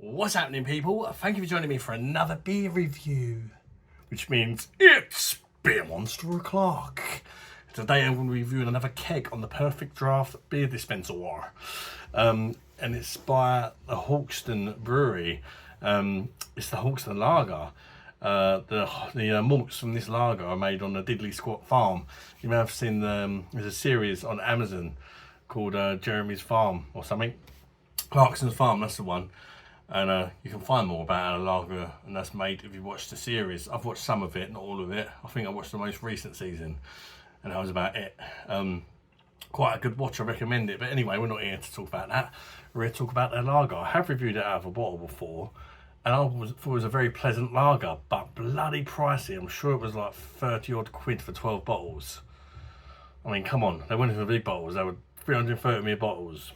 What's happening, people? Thank you for joining me for another beer review, which means it's Beer Monster O'Clock. Today I'm going to be reviewing another keg on the Perfectdraft beer dispenser. And it's by the Hawkstone brewery. It's the Hawkstone lager. The malts from this lager are made on the Diddley Squat farm. You may have seen there's a series on Amazon called Jeremy's Farm or something. Clarksons Farm, that's the one. And you can find more about our lager, and that's made if you watch the series. I've watched some of it, not all of it. I think I watched the most recent season, and that was about it. Quite a good watch, I recommend it. But anyway, we're not here to talk about that. We're here to talk about their lager. I have reviewed it out of a bottle before, and I thought it was a very pleasant lager, but bloody pricey. I'm sure it was like 30 odd quid for 12 bottles. I mean, come on, they weren't even big bottles. They were 330ml bottles.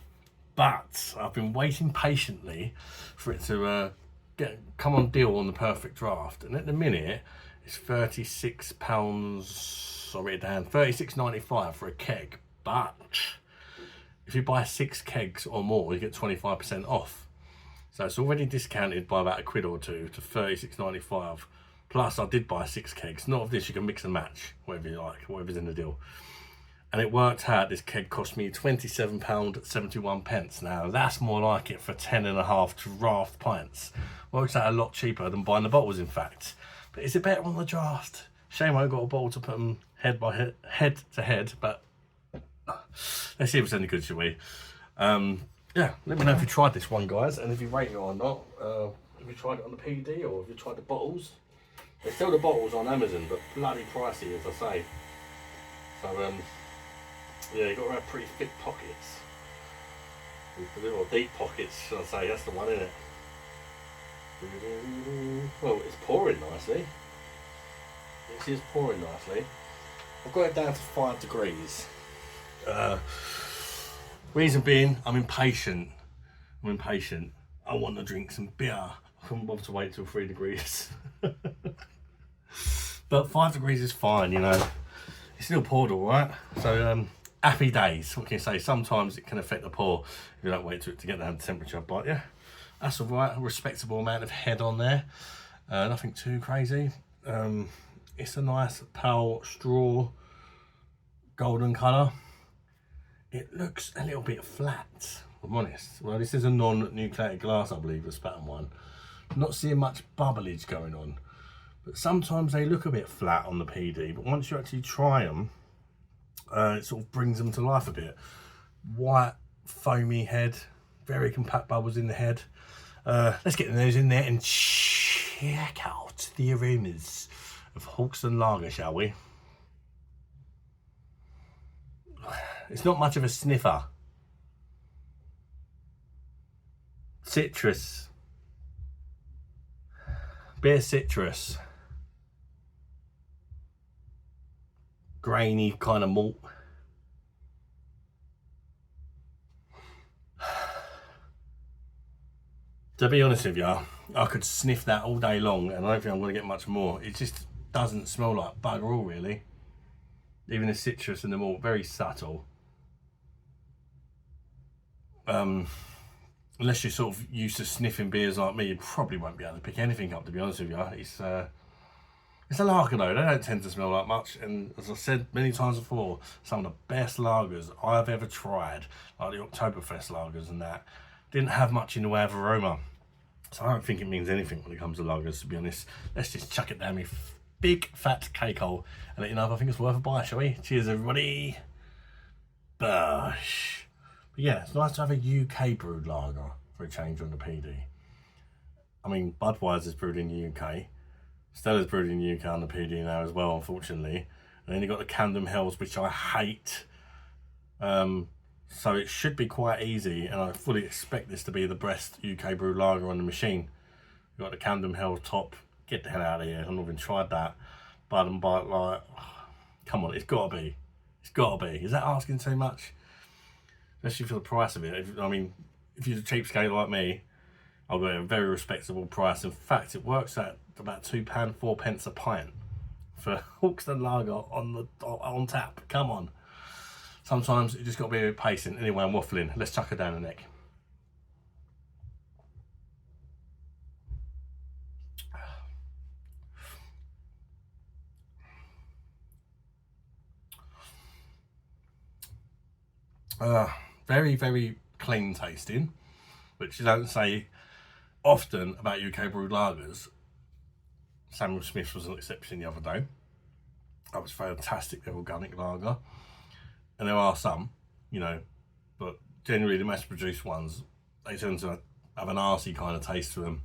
But I've been waiting patiently for it to come on deal on the Perfectdraft, and at the minute it's £36. Sorry, down £36.95 for a keg. But if you buy 6 kegs or more, you get 25% off. So it's already discounted by about a quid or two to £36.95. Plus, I did buy 6 kegs. Not of this, you can mix and match whatever you like, whatever's in the deal. And it worked out, this keg cost me £27.71. Now, that's more like it for 10.5 draft pints. Works out a lot cheaper than buying the bottles, in fact. But is it better on the draft? Shame I got a bottle to put them head to head, but let's see if it's any good, shall we? Yeah, let me know if you tried this one, guys, and if you rate it or not. Have you tried it on the PD, or have you tried the bottles? They sell the bottles on Amazon, but bloody pricey, as I say. So, yeah, you've got to have pretty thick pockets. Or deep pockets, should I say. That's the one, isn't it? Well, it's pouring nicely. It is pouring nicely. I've got it down to 5 degrees. Reason being, I'm impatient. I want to drink some beer. I couldn't bother to wait till 3 degrees. But 5 degrees is fine, you know. It's still poured all right. So, happy days. What can you say? Sometimes it can affect the pour if you don't wait to get down to temperature. But yeah, that's all right. A respectable amount of head on there. Nothing too crazy. It's a nice pale straw golden colour. It looks a little bit flat, if I'm honest. Well, this is a non-nucleated glass, I believe, the Spaten one. Not seeing much bubblage going on. But sometimes they look a bit flat on the PD. But once you actually try them, it sort of brings them to life a bit. White, foamy head, very compact bubbles in the head. Let's get those in there and check out the aromas of Hawkstone lager, shall we? It's not much of a sniffer. Citrus. Bit of citrus. Grainy kind of malt. To be honest with you, I could sniff that all day long, and I don't think I'm going to get much more. It just doesn't smell like bugger all, really. Even the citrus and the malt, very subtle. Unless you're sort of used to sniffing beers like me, you probably won't be able to pick anything up, to be honest with you. It's a lager though, they don't tend to smell like much, and as I said many times before, some of the best lagers I've ever tried, like the Oktoberfest lagers and that, didn't have much in the way of aroma. So I don't think it means anything when it comes to lagers, to be honest. Let's just chuck it down my big fat cake hole and let you know if I think it's worth a buy, shall we? Cheers everybody. Bush. But yeah, it's nice to have a UK brewed lager for a change on the PD. I mean, Budweiser's brewed in the UK. Stella's brewed in the UK on the PD now as well, unfortunately. And then you've got the Camden Hells, which I hate. So it should be quite easy, and I fully expect this to be the best UK brewed lager on the machine. You've got the Camden Hells top. Get the hell out of here. I've not even tried that. But like, come on, it's got to be. It's got to be. Is that asking too much? Especially for the price of it. I mean, if you're a cheapskate like me, I'll get a very respectable price. In fact, it works at about £2, 4p a pint for Hawkstone lager on tap. Come on. Sometimes you just got to be a bit patient. Anyway, I'm waffling. Let's chuck her down the neck. Very, very clean tasting, which you don't say often about UK brewed lagers. Samuel Smith's was an exception the other day. That was fantastic, their organic lager. And there are some, you know, but generally the mass produced ones, they tend to have an arsey kind of taste to them.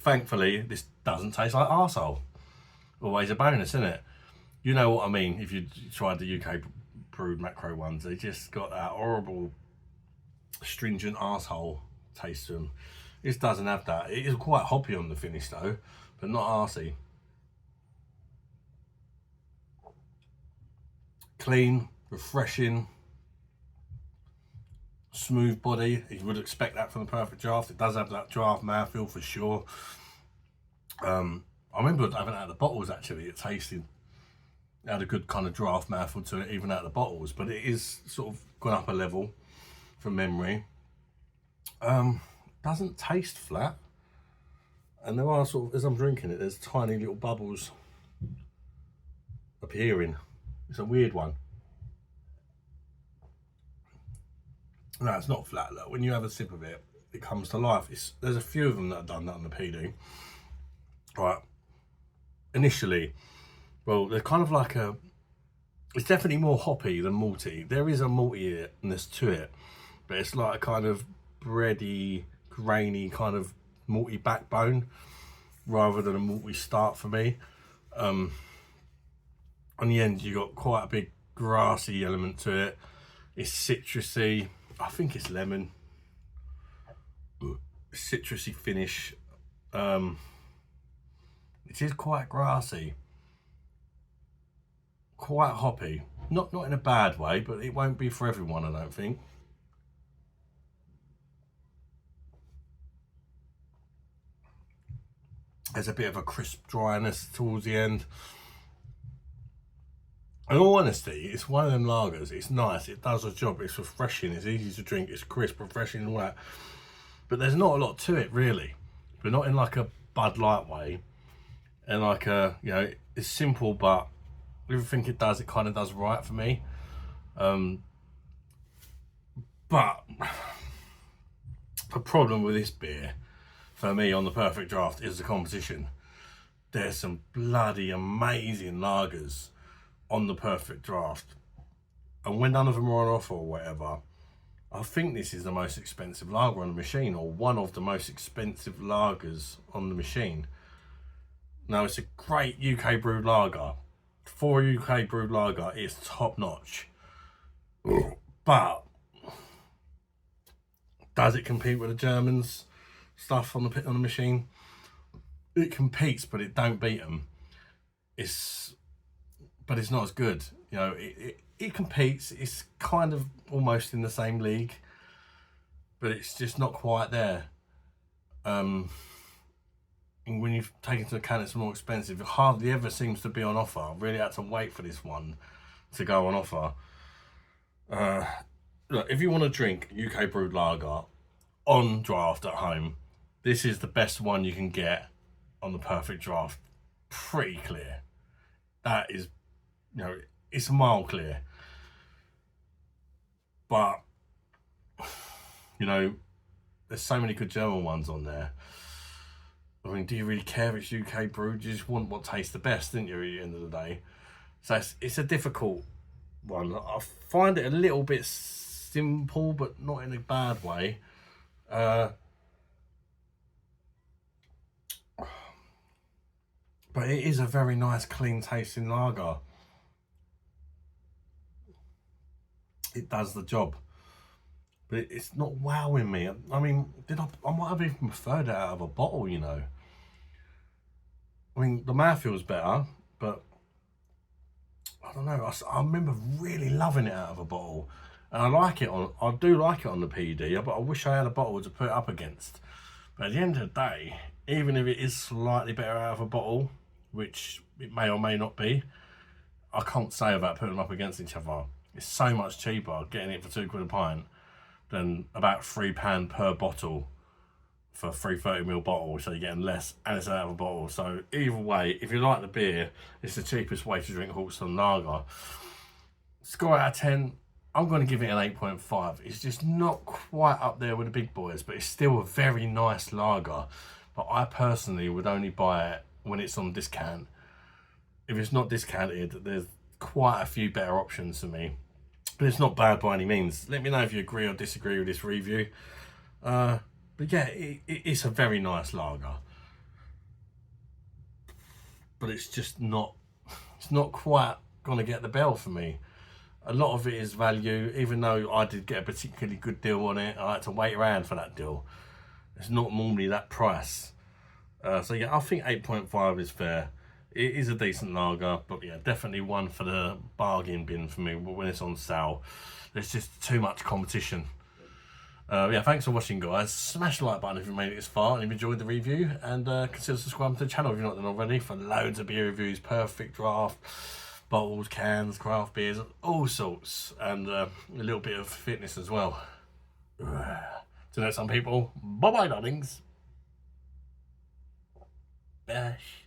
Thankfully, this doesn't taste like arsehole. Always a bonus, isn't it? You know what I mean, if you tried the UK brewed macro ones, they just got that horrible, stringent arsehole taste to them. This doesn't have that. It is quite hoppy on the finish though, but not arsey. Clean, refreshing, smooth body. You would expect that from the Perfect Draft. It does have that draft mouthfeel for sure. I remember having it out of the bottles actually. It had a good kind of draft mouthfeel to it, even out of the bottles. But it is sort of gone up a level from memory. Doesn't taste flat, and there are sort of, as I'm drinking it, there's tiny little bubbles appearing. It's a weird one. No, it's not flat. Look, when you have a sip of it, it comes to life. There's a few of them that have done that on the PD. Right. Initially, well, they're kind of like it's definitely more hoppy than malty. There is a maltiness to it, but it's like a kind of bready, grainy kind of malty backbone rather than a malty start for me. On the end, you got quite a big grassy element to it. It's citrusy. I think it's lemon. Citrusy finish. It is quite grassy. Quite hoppy. Not in a bad way, but it won't be for everyone, I don't think. There's a bit of a crisp dryness towards the end. In all honesty, it's one of them lagers. It's nice, it does a job, it's refreshing, it's easy to drink, it's crisp, refreshing and all that. But there's not a lot to it really. But not in like a Bud Light way. And like it's simple, but everything it does, it kind of does right for me. But the problem with this beer, for me on the Perfect Draft, is the competition. There's some bloody amazing lagers on the Perfect Draft, and when none of them are on offer or whatever, I think this is the most expensive lager on the machine, or one of the most expensive lagers on the machine. Now, it's a great UK brewed lager. For a UK brewed lager, it's top notch. But does it compete with the Germans stuff on the machine? It competes, but it don't beat them. But it's not as good. You know, it competes. It's kind of almost in the same league, but it's just not quite there. And when you take into account it's more expensive, it hardly ever seems to be on offer. I really had to wait for this one to go on offer. Look, if you want to drink UK brewed lager on draft at home, this is the best one you can get on the Perfect Draft. Pretty clear. That is, it's a mile clear. But, there's so many good German ones on there. I mean, do you really care if it's UK brewed? You just want what tastes the best, didn't you, at the end of the day? So it's a difficult one. I find it a little bit simple, but not in a bad way. But it is a very nice, clean tasting lager. It does the job. But it's not wowing me. I mean, I might have even preferred it out of a bottle, I mean, the mouthfeel's better, but I don't know. I remember really loving it out of a bottle, and I do like it on the PD, but I wish I had a bottle to put it up against. But at the end of the day, even if it is slightly better out of a bottle, which it may or may not be, I can't say about putting them up against each other. It's so much cheaper getting it for £2 a pint than about £3 per bottle for a 330ml bottle, so you're getting less and it's out of a bottle. So either way, if you like the beer, it's the cheapest way to drink Hawkstone lager. Score out of 10, I'm going to give it an 8.5. It's just not quite up there with the big boys, but it's still a very nice lager. But I personally would only buy it when it's on discount. If it's not discounted, there's quite a few better options for me. But it's not bad by any means. Let me know if you agree or disagree with this review. But yeah, it's a very nice lager. But it's just not, it's not quite going to get the bell for me. A lot of it is value, even though I did get a particularly good deal on it. I had to wait around for that deal. It's not normally that price. So yeah, I think 8.5 is fair. It is a decent lager, but yeah, definitely one for the bargain bin for me when it's on sale. There's just too much competition. Yeah, thanks for watching, guys. Smash the like button if you made it this far and you've enjoyed the review, and consider subscribing to the channel if you're not done already for loads of beer reviews, perfect draft, bottles, cans, craft beers, all sorts, and a little bit of fitness as well. To know some people, bye bye, darlings. Bash.